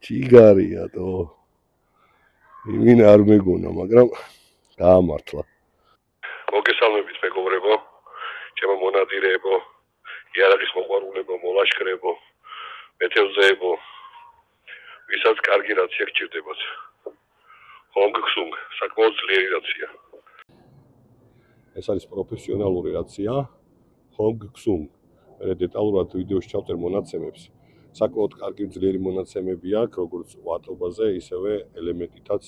ჭიგარია თო. იმინ არ მეგონა, მაგრამ გაამართლა. მოგესალმებით მეგობრებო, ჩემო მონადირეებო, იარაღის მოყვარულებო, მოლაშქრეებო, მეთევზეებო, ვისაც კარგი რაცია გჭირდებათ. Hongksung, საკმაოდ ძლიერი რაცია. ეს არის პროფესიონალური რაცია, Hongksung. მე დეტალურად ვიდეოში ჩავწერ მონაცემებს. საკმაოდ კარგი ძლიერი მონაცემები აქვს, როგორც ვატობაზე, ისევე ელემენტითაც.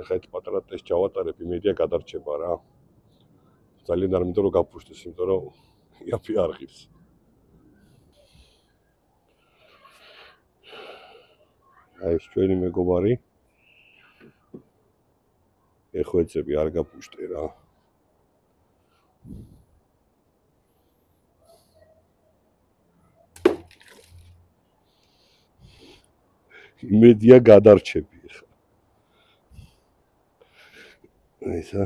ეხლა ეს პატარა ტესტ ჩავატარებ, იმედია გადარჩება რა. ძალიან არ მინდა რომ გაფუშტდეს, იმიტომ რომ იაფი არ ღირს. აი ეს ჩვენი მეგობარი. ეხვეწები არ გაფუშტე რა. იმედია გადარჩები ხა. ესა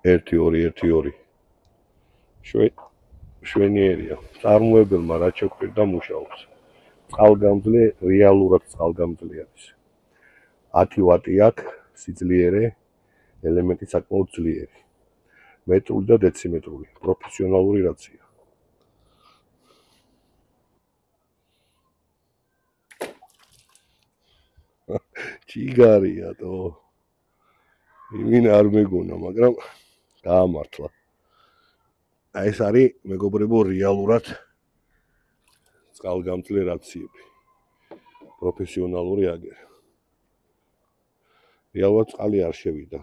ერთი ორი შვენიერია. წარმოებელმა რა ჩაგვირდა მუშაობს. წყალგამძლე, რეალურად წყალგამძლე არის. 10 ვატი აქვს სიძლიერე, ელემენტი საკმაოდ ძლიერი. მეტრული და დეციმეტრული, პროფესიონალური რაცია. ჭიგარია თო. იმინ არ მეგონა, მაგრამ გაამართლა. აი ეს არის მეგობრებო რეალურად წყალგამძლე რაციები. პროფესიონალური აგერ. რეალურად წყალი არ შევიდა.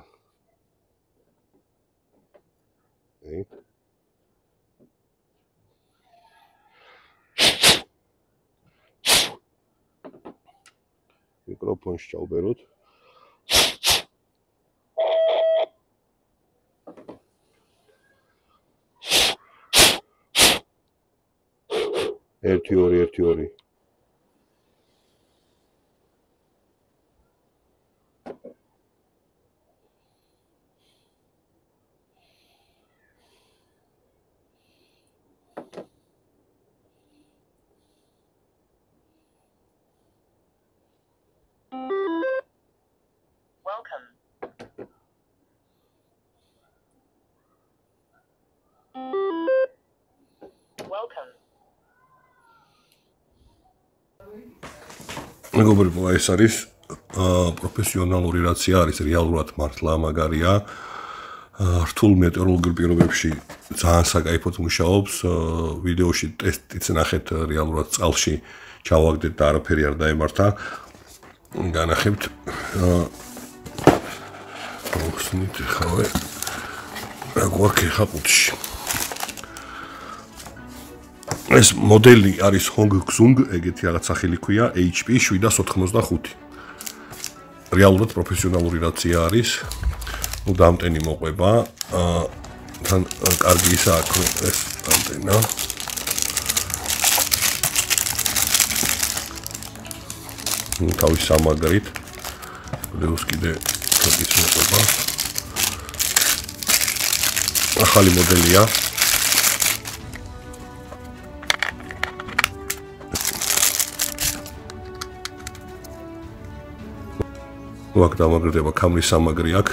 მიკროფონს ჩავბეროთ. ერთი ორი მეგობრებო, ეს არის პროფესიონალური რაცია, არის რეალურად მართლა მაგარია. რთულ მეტეოროლოგიურ პირობებში ძალიან საკაიფოდ მუშაობს. ვიდეოში ტესტიც ნახეთ რეალურად წყალში ჩავაგდეთ და არაფერი არ დაემართა. განახებთ ხსნით ხავე რა გვაქვს ხა ყუთში. ეს მოდელი არის Hongksung, ეგეთი რაღაც სახელი ქვია, HP 785. რეალურად პროფესიონალური რაცია არის. ნუ დამტენი მოყვება. თან კარგი ისა აქვს ეს დამტენა. ნუ თავის სამაგრით. ლეუს კიდე ცოტის მოყვება. ახალი მოდელია. აქ დამაგრდება კამრის სამაგრი აქ.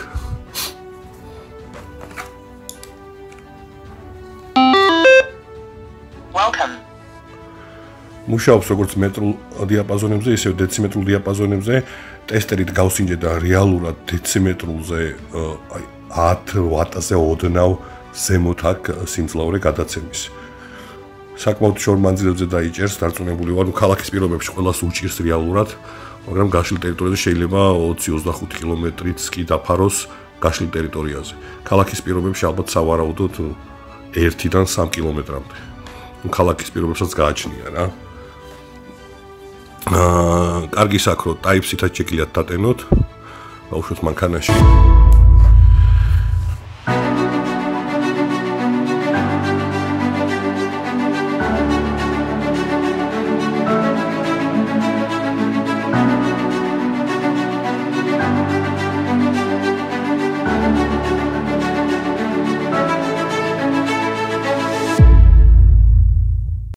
მუშაობს როგორც მეტრულ დიაპაზონებზე, ისე დეციმეტრულ დიაპაზონებზე. ტესტერით გავსინჯე და რეალურად დეციმეტრულზე აი 10 ვატზე ოდნავ ზემოთ აქვს სიმძლავრე გადაცემის. საკმაოდ შორ მანძილებზე დაიჭერს, დარწმუნებული ვარ, ქალაქის პირობებში ყველას უჭირს რეალურად. მაგრამ გაშლილ ტერიტორიაზე შეიძლება 20-25 კილომეტრიც კი დაფაროს გაშლილ ტერიტორიაზე. ქალაქის პირობებში ალბათ სავარაუდოდ 1-დან 3 კილომეტრამდე. ნუ ქალაქის პირობებსაც გააჩნია რა. კარგი საქმე, Type-C-თან შეგიძლიათ დატენოთ. ბავშვებს მანქანაში